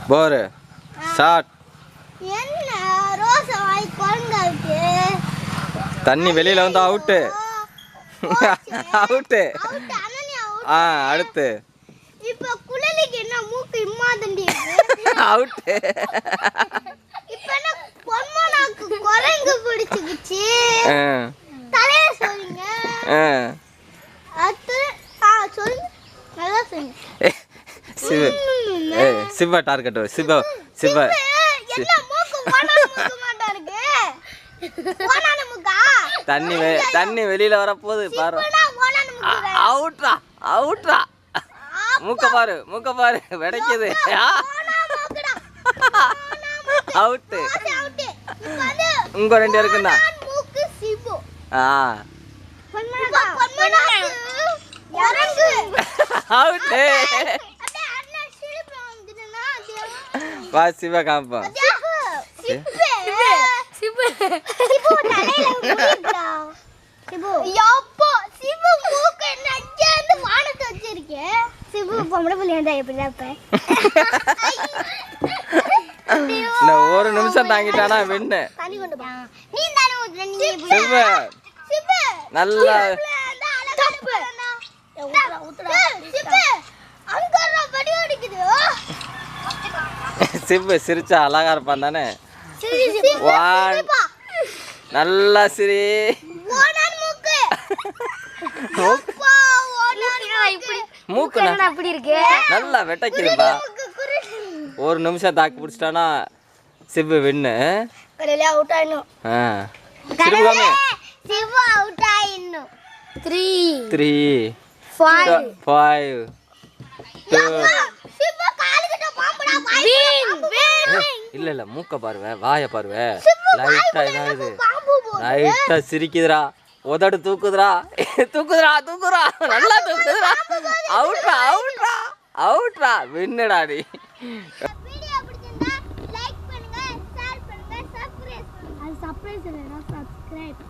போர் short என்ன rose வாய் கொண்டாக்கு தண்ணி வெளியில வந்து அவுட்டு அவுட்டு அடுத்து இப்போ குளலிக்கு என்ன மூக்கு இம்மா தண்டி அவுட்டு இப்போ என்ன பொன்மனாக்கு குரங்கு பிடிச்சிக்கிச்சு தலைய சொல்லுங்க அது சொல்லுங்க நல்லா சொல்லுங்க சிவா டார்கெட் சிவா சிவா என்ன மூக்கு மூக்கு மாட்டா இருக்கு ஓனான மூக்கா தண்ணி வெளியில வர போகுது பாரு அவுட்ரா அவுட்ரா மூக்க பாரு வெடைக்குது அவுட்டு உங்க 2 இருக்குண்ணா மூக்கு சிபு அவுட்டு வா சிவா காப்பா ஒரு நிமிஷம் தாங்கிட்டானா வின்னு சிவா நல்லா சிவ சிரிச்சா அழகா இருப்பான் தானே நல்லா சிரி மூக்கு நல்லா வெட்டைக்குதுப்பா ஒரு நிமிஷம் தாக்கி பிடிச்சிட்டானா சிவ வின்னு இல்ல மூக்க பாருவே வாய பாருவே லைட்டா இதாகுது லைட்டா சிரிக்குதுடா உதடு தூக்குதுடா நல்லா தூக்குதுடா அவுட்ரா வின்னுடா நீ சப்ஸ்கிரைப்